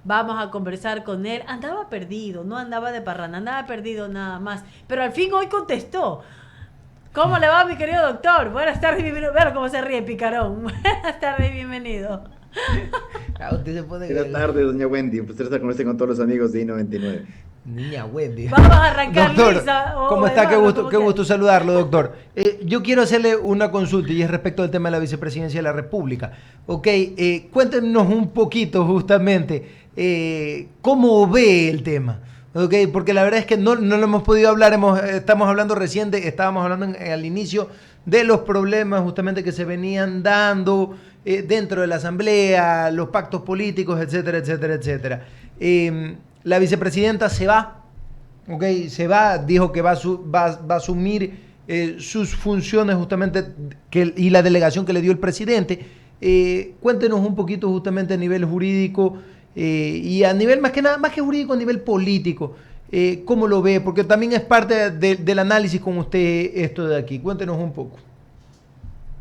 vamos a conversar con él. Andaba perdido, no andaba de parranda, andaba perdido nada más. Pero al fin hoy contestó. ¿Cómo le va, mi querido doctor? Buenas tardes, bienvenido. Ver cómo se ríe, picarón. Buenas tardes, bienvenido. Ah, usted se pone Buenas tardes, doña Wendy. Un placer estar con todos los amigos de I99. niña Wendy. Vamos a arrancar, Doctor, Luisa o ¿cómo está? Eduardo, como Qué quieras. gusto saludarlo, doctor. Yo quiero hacerle una consulta y es respecto al tema de la vicepresidencia de la República. Ok, cuéntenos un poquito justamente cómo ve el tema. Ok, porque la verdad es que no lo hemos podido hablar, estamos hablando reciente, estábamos hablando al inicio de los problemas justamente que se venían dando dentro de la Asamblea, los pactos políticos, etcétera, etcétera, etcétera. La vicepresidenta se va, ok, se va, dijo que va a asumir sus funciones justamente y la delegación que le dio el presidente. Cuéntenos un poquito justamente a nivel jurídico y a nivel más que nada, más que jurídico, a nivel político. ¿Cómo lo ve? Porque también es parte del análisis con usted esto de aquí. Cuéntenos un poco.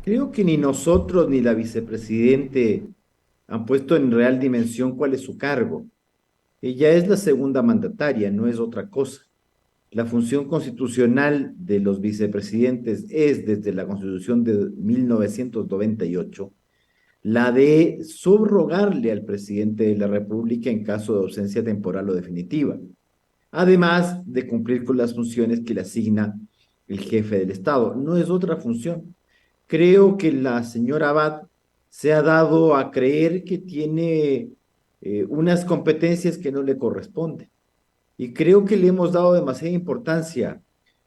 Creo que ni nosotros ni la vicepresidente han puesto en real dimensión cuál es su cargo. Ella es la segunda mandataria, no es otra cosa. La función constitucional de los vicepresidentes es, desde la Constitución de 1998, la de subrogarle al presidente de la República en caso de ausencia temporal o definitiva, además de cumplir con las funciones que le asigna el jefe del Estado. No es otra función. Creo que la señora Abad se ha dado a creer que tiene unas competencias que no le corresponden. Y creo que le hemos dado demasiada importancia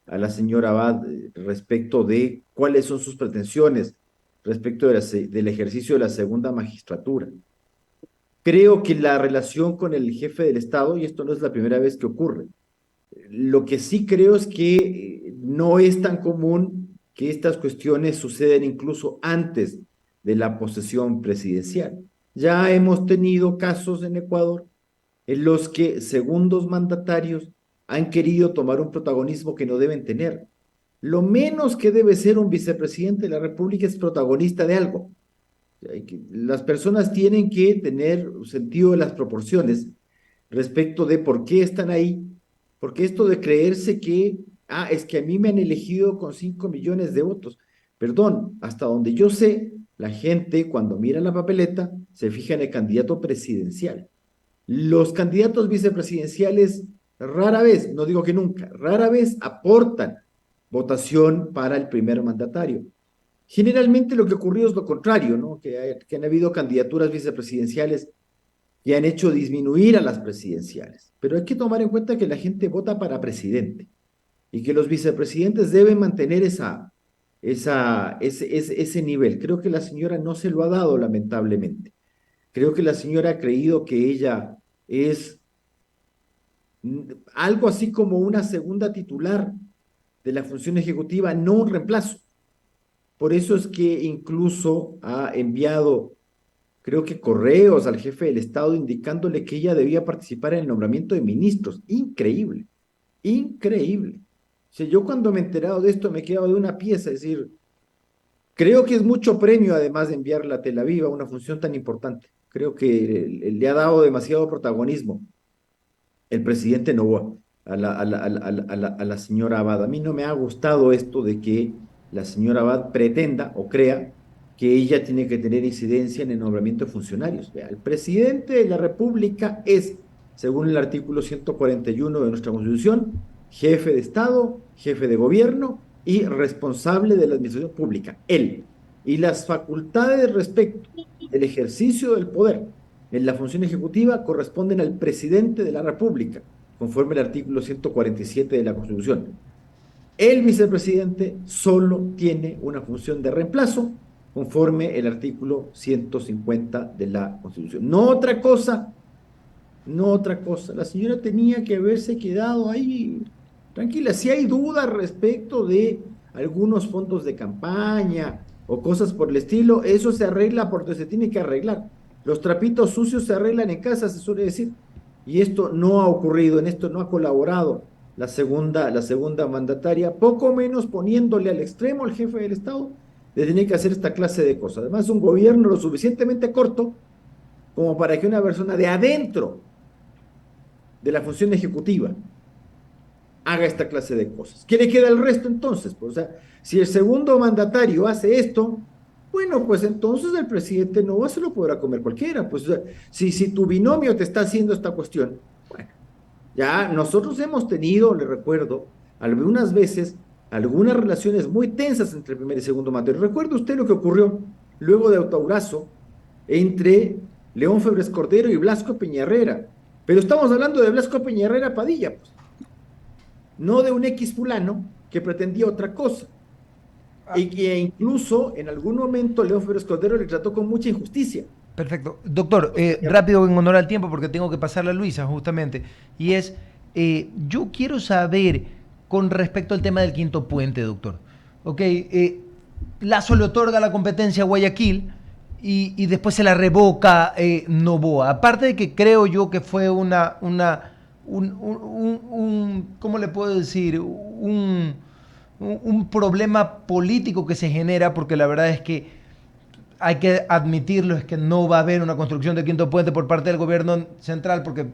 a la señora Abad respecto de cuáles son sus pretensiones respecto del ejercicio de la segunda magistratura. Creo que la relación con el jefe del Estado, y esto no es la primera vez que ocurre, lo que sí creo es que no es tan común que estas cuestiones suceden incluso antes de la posesión presidencial. Ya hemos tenido casos en Ecuador en los que segundos mandatarios han querido tomar un protagonismo que no deben tener. Lo menos que debe ser un vicepresidente de la República es protagonista de algo. Las personas tienen que tener un sentido de las proporciones respecto de por qué están ahí, porque esto de creerse que, es que a mí me han elegido con 5 millones de votos. Perdón, hasta donde yo sé, la gente cuando mira la papeleta se fija en el candidato presidencial. Los candidatos vicepresidenciales rara vez, no digo que nunca, rara vez aportan votación para el primer mandatario. Generalmente lo que ocurrió es lo contrario, ¿no? Que han habido candidaturas vicepresidenciales que han hecho disminuir a las presidenciales. Pero hay que tomar en cuenta que la gente vota para presidente y que los vicepresidentes deben mantener ese nivel. Creo que la señora no se lo ha dado, lamentablemente. Creo que la señora ha creído que ella es algo así como una segunda titular de la función ejecutiva, no un reemplazo. Por eso es que incluso ha enviado, creo que correos al jefe del Estado indicándole que ella debía participar en el nombramiento de ministros. Increíble, increíble. O sea, yo cuando me he enterado de esto me he quedado de una pieza, es decir, creo que es mucho premio además de enviarla a Tel Aviv a una función tan importante. Creo que le ha dado demasiado protagonismo el presidente Novoa a la señora Abad. A mí no me ha gustado esto de que la señora Abad pretenda o crea que ella tiene que tener incidencia en el nombramiento de funcionarios. Vea, el presidente de la República es, según el artículo 141 de nuestra Constitución, jefe de Estado, jefe de gobierno y responsable de la administración pública. Él. Y las facultades respecto del ejercicio del poder en la función ejecutiva corresponden al presidente de la República, conforme al artículo 147 de la Constitución. El vicepresidente solo tiene una función de reemplazo, conforme el artículo 150 de la Constitución. No otra cosa, no otra cosa. La señora tenía que haberse quedado ahí tranquila. Si hay dudas respecto de algunos fondos de campaña o cosas por el estilo, eso se arregla porque se tiene que arreglar. Los trapitos sucios se arreglan en casa, se suele decir. Y esto no ha ocurrido, en esto no ha colaborado la segunda mandataria, poco menos poniéndole al extremo al jefe del Estado de tener que hacer esta clase de cosas. Además, un gobierno lo suficientemente corto como para que una persona de adentro de la función ejecutiva haga esta clase de cosas. ¿Qué le queda al resto entonces? Pues, o sea, si el segundo mandatario hace esto, bueno, pues entonces el presidente no se lo podrá comer cualquiera. Pues, o sea, si tu binomio te está haciendo esta cuestión, bueno, ya nosotros hemos tenido, le recuerdo, algunas veces, algunas relaciones muy tensas entre el primer y segundo mandatario. ¿Recuerda usted lo que ocurrió luego de Autaurazo entre León Febres Cordero y Blasco Peñarrera? Pero estamos hablando de Blasco Peñarrera Padilla, pues, no de un X fulano que pretendía otra cosa. Y que incluso en algún momento León Febres Cordero le trató con mucha injusticia. Perfecto. Doctor, rápido en honor al tiempo porque tengo que pasarle a Luisa justamente. Y es, yo quiero saber con respecto al tema del quinto puente, doctor. Ok, Lazo le otorga la competencia a Guayaquil y después se la revoca Noboa. Aparte de que creo yo que fue ¿cómo le puedo decir? Un problema político que se genera porque la verdad es que hay que admitirlo, es que no va a haber una construcción de quinto puente por parte del gobierno central porque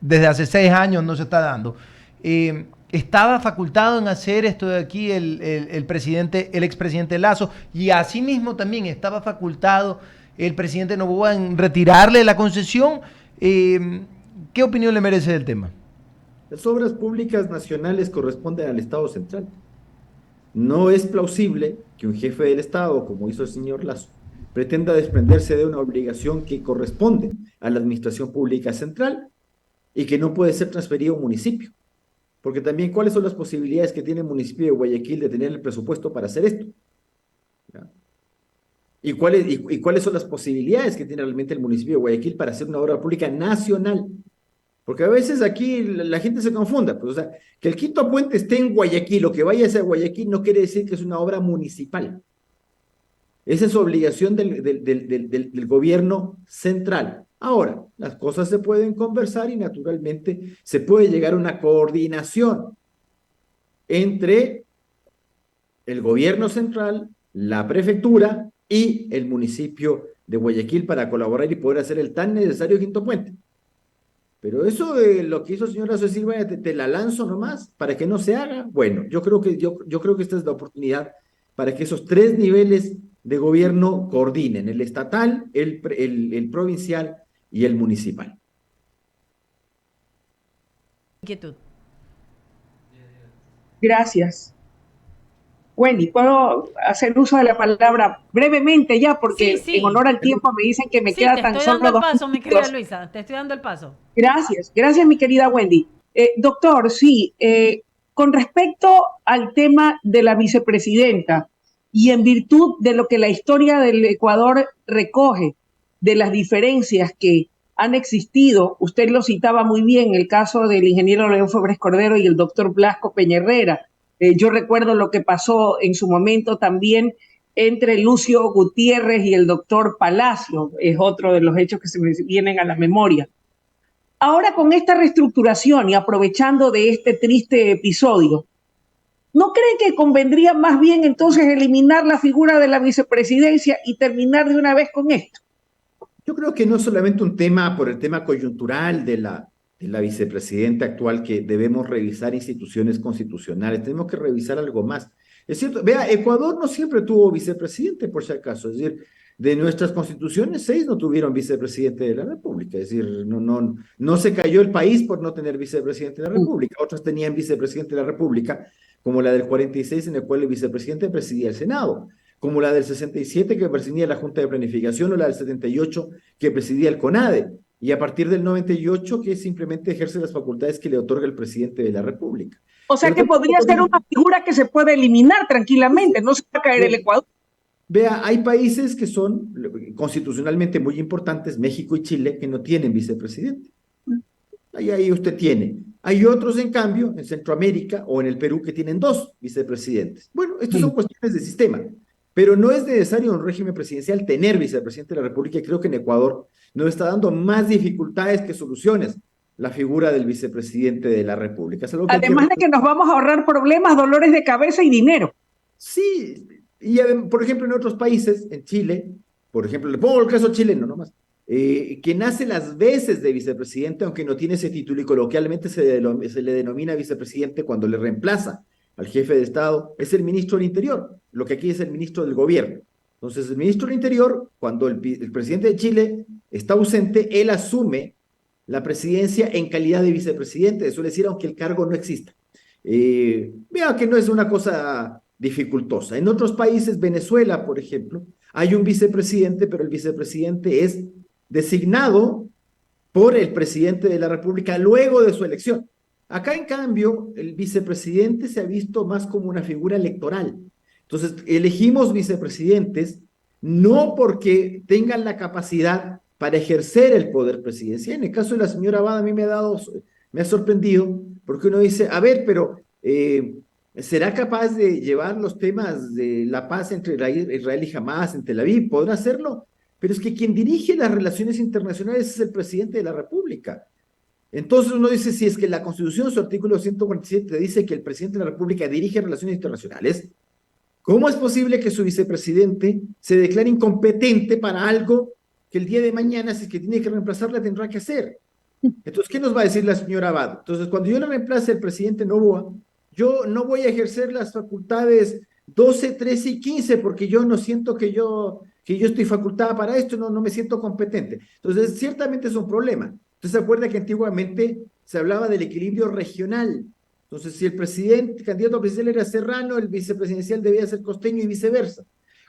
desde hace 6 años no se está dando. Estaba facultado en hacer esto de aquí el presidente, el expresidente Lazo, y asimismo también estaba facultado el presidente Noboa en retirarle la concesión. ¿Qué opinión le merece del tema? Las obras públicas nacionales corresponden al Estado central. No es plausible que un jefe del Estado, como hizo el señor Lazo, pretenda desprenderse de una obligación que corresponde a la administración pública central y que no puede ser transferido a un municipio. Porque también, ¿cuáles son las posibilidades que tiene el municipio de Guayaquil de tener el presupuesto para hacer esto? ¿Ya? ¿Y cuáles son las posibilidades que tiene realmente el municipio de Guayaquil para hacer una obra pública nacional? Porque a veces aquí la gente se confunda, pues, o sea, que el quinto puente esté en Guayaquil o que vaya a ser Guayaquil no quiere decir que es una obra municipal. Esa es obligación del gobierno central. Ahora, las cosas se pueden conversar y naturalmente se puede llegar a una coordinación entre el gobierno central, la prefectura y el municipio de Guayaquil para colaborar y poder hacer el tan necesario quinto puente. Pero eso de lo que hizo señora Silva, te la lanzo nomás para que no se haga. Bueno, yo creo que esta es la oportunidad para que esos 3 niveles de gobierno coordinen, el estatal, el provincial y el municipal. Inquietud. Gracias. Wendy, ¿puedo hacer uso de la palabra brevemente ya? Porque Sí, sí. en honor al tiempo me dicen que me Sí, queda te tan estoy solo dando el 2 paso, mi querida minutos. Luisa. Te estoy dando el paso. Gracias mi querida Wendy. Doctor, sí, con respecto al tema de la vicepresidenta y en virtud de lo que la historia del Ecuador recoge, de las diferencias que han existido, usted lo citaba muy bien, el caso del ingeniero León Febres Cordero y el doctor Blasco Peñarrera. Yo recuerdo lo que pasó en su momento también entre Lucio Gutiérrez y el doctor Palacio, es otro de los hechos que se me vienen a la memoria. Ahora con esta reestructuración y aprovechando de este triste episodio, ¿no cree que convendría más bien entonces eliminar la figura de la vicepresidencia y terminar de una vez con esto? Yo creo que no es solamente un tema por el tema coyuntural de la vicepresidenta actual, que debemos revisar instituciones constitucionales, tenemos que revisar algo más. Es cierto, vea, Ecuador no siempre tuvo vicepresidente, por si acaso, es decir, de nuestras constituciones, 6 no tuvieron vicepresidente de la República, es decir, no se cayó el país por no tener vicepresidente de la República, otras tenían vicepresidente de la República, como la del 46, en el cual el vicepresidente presidía el Senado, como la del 67 que presidía la Junta de Planificación, o la del 78 que presidía el CONADE, y a partir del 98 que simplemente ejerce las facultades que le otorga el presidente de la República. O sea que podría ser una figura que se puede eliminar tranquilamente, no se va a caer el Ecuador. Vea, hay países que son constitucionalmente muy importantes, México y Chile, que no tienen vicepresidente. Ahí usted tiene. Hay otros, en cambio, en Centroamérica o en el Perú, que tienen 2 vicepresidentes. Bueno, estas son cuestiones de sistema, pero no es necesario en un régimen presidencial tener vicepresidente de la República, y creo que en Ecuador nos está dando más dificultades que soluciones la figura del vicepresidente de la República. Además de que nos vamos a ahorrar problemas, dolores de cabeza y dinero. Sí, y por ejemplo en otros países, en Chile, por ejemplo, le pongo el caso chileno nomás, quien hace las veces de vicepresidente, aunque no tiene ese título y coloquialmente se le denomina vicepresidente cuando le reemplaza al jefe de Estado, es el ministro del Interior, lo que aquí es el ministro del Gobierno. Entonces, el ministro del Interior, cuando el presidente de Chile está ausente, él asume la presidencia en calidad de vicepresidente, eso es decir, aunque el cargo no exista. Vea que no es una cosa dificultosa. En otros países, Venezuela, por ejemplo, hay un vicepresidente, pero el vicepresidente es designado por el presidente de la República luego de su elección. Acá, en cambio, el vicepresidente se ha visto más como una figura electoral. Entonces, elegimos vicepresidentes no porque tengan la capacidad para ejercer el poder presidencial. En el caso de la señora Abad, a mí me ha sorprendido, porque uno dice, a ver, pero ¿será capaz de llevar los temas de la paz entre Israel y Hamás en Tel Aviv? ¿Podrá hacerlo? Pero es que quien dirige las relaciones internacionales es el presidente de la República. Entonces uno dice, si es que la Constitución, su artículo 147, dice que el presidente de la República dirige relaciones internacionales, ¿cómo es posible que su vicepresidente se declare incompetente para algo que el día de mañana, si es que tiene que reemplazarla, tendrá que hacer? Entonces, ¿qué nos va a decir la señora Abad? Entonces, cuando yo le reemplace al presidente Noboa, yo no voy a ejercer las facultades 12, 13 y 15 porque yo no siento que yo estoy facultada para esto, no me siento competente. Entonces, ciertamente es un problema. Entonces, se acuerda que antiguamente se hablaba del equilibrio regional. Entonces, si el candidato presidencial era serrano, el vicepresidencial debía ser costeño y viceversa.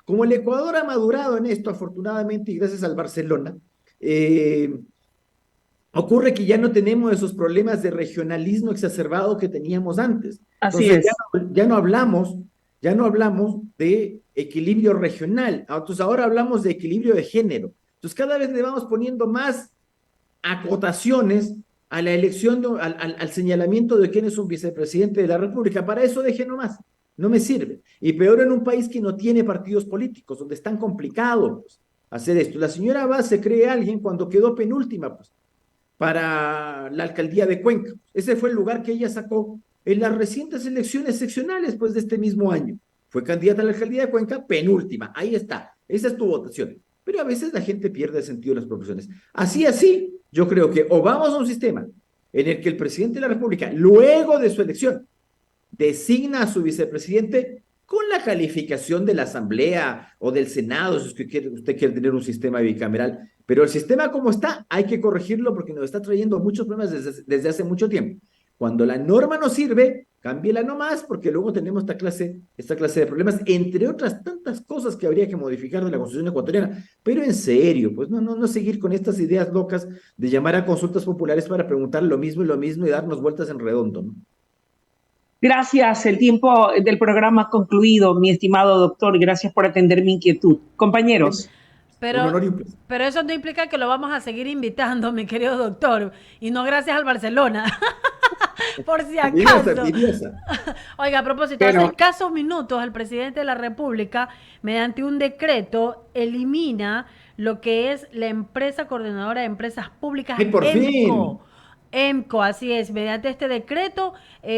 Como el Ecuador ha madurado en esto, afortunadamente, y gracias al Barcelona, ocurre que ya no tenemos esos problemas de regionalismo exacerbado que teníamos antes. Así Entonces, es. ya no hablamos de equilibrio regional. Entonces, ahora hablamos de equilibrio de género. Entonces, cada vez le vamos poniendo más acotaciones a la elección, al señalamiento de quién es un vicepresidente de la República. Para eso deje nomás, no me sirve. Y peor en un país que no tiene partidos políticos, donde es tan complicado pues, hacer esto. La señora Abad se cree alguien cuando quedó penúltima pues, para la alcaldía de Cuenca. Ese fue el lugar que ella sacó en las recientes elecciones seccionales pues, de este mismo año. Fue candidata a la alcaldía de Cuenca, penúltima. Ahí está. Esa es tu votación. Pero a veces la gente pierde el sentido de las proporciones. Así, yo creo que o vamos a un sistema en el que el presidente de la República, luego de su elección, designa a su vicepresidente con la calificación de la Asamblea o del Senado, si usted quiere tener un sistema bicameral. Pero el sistema como está, hay que corregirlo porque nos está trayendo muchos problemas desde hace mucho tiempo. Cuando la norma no sirve, cámbiela nomás, porque luego tenemos esta clase de problemas, entre otras tantas cosas que habría que modificar de la Constitución ecuatoriana. Pero en serio, pues no seguir con estas ideas locas de llamar a consultas populares para preguntar lo mismo y darnos vueltas en redondo, ¿no? Gracias, el tiempo del programa ha concluido, mi estimado doctor, y gracias por atender mi inquietud. Compañeros. Un honor y un placer. Pero eso no implica que lo vamos a seguir invitando, mi querido doctor, y no gracias al Barcelona. Por si acaso. Oiga, a propósito, hace escasos minutos el presidente de la República, mediante un decreto, elimina lo que es la empresa coordinadora de empresas públicas, por fin. EMCO, así es. Mediante este decreto,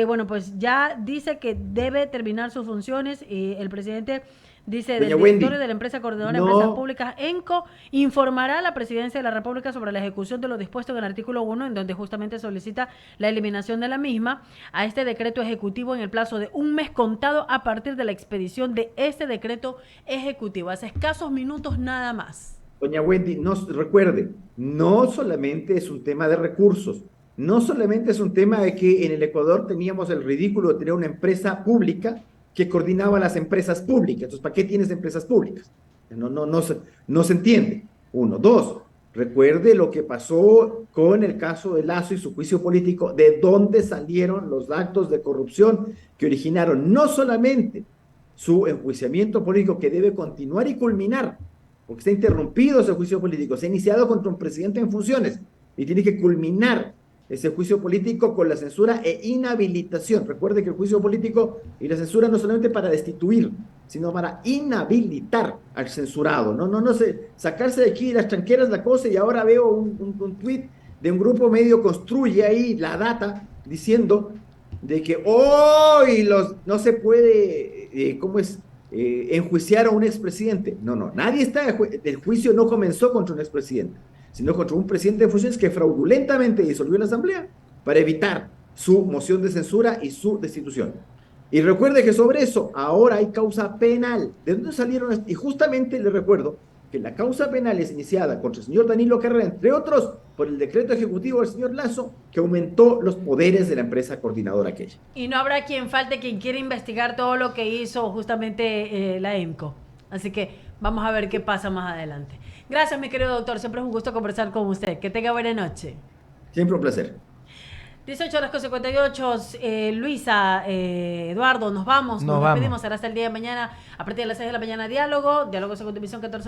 bueno, pues ya dice que debe terminar sus funciones y el presidente dice del directorio de la empresa coordinadora de empresas públicas, EMCO, informará a la presidencia de la República sobre la ejecución de lo dispuesto en el artículo 1, en donde justamente solicita la eliminación de la misma, a este decreto ejecutivo en el plazo de un mes contado a partir de la expedición de este decreto ejecutivo. Hace escasos minutos nada más. Doña Wendy, recuerde, no solamente es un tema de recursos, no solamente es un tema de que en el Ecuador teníamos el ridículo de tener una empresa pública que coordinaba las empresas públicas. Entonces, ¿para qué tienes empresas públicas? No se entiende. Uno. Dos, recuerde lo que pasó con el caso de Lazo y su juicio político, de dónde salieron los actos de corrupción que originaron no solamente su enjuiciamiento político, que debe continuar y culminar, porque está interrumpido ese juicio político, se ha iniciado contra un presidente en funciones y tiene que culminar ese juicio político con la censura e inhabilitación. Recuerde que el juicio político y la censura no solamente para destituir, sino para inhabilitar al censurado. No sé, sacarse de aquí las chanqueras la cosa, y ahora veo un tuit de un grupo medio construye ahí la data diciendo de que hoy no se puede, enjuiciar a un expresidente. No, nadie está, el juicio no comenzó contra un expresidente. sino contra un presidente en funciones que fraudulentamente disolvió la Asamblea para evitar su moción de censura y su destitución. Y recuerde que sobre eso ahora hay causa penal. ¿De dónde salieron? Y justamente le recuerdo que la causa penal es iniciada contra el señor Danilo Carrera, entre otros, por el decreto ejecutivo del señor Lazo, que aumentó los poderes de la empresa coordinadora aquella. Y no habrá quien falte, quien quiera investigar todo lo que hizo justamente la EMCO. Así que vamos a ver qué pasa más adelante. Gracias, mi querido doctor. Siempre es un gusto conversar con usted. Que tenga buena noche. Siempre un placer. 18:58, Luisa, Eduardo, nos vamos. Nos despedimos. Será hasta el día de mañana, a partir de las 6 de la mañana, diálogo. Diálogo Segunda División 14.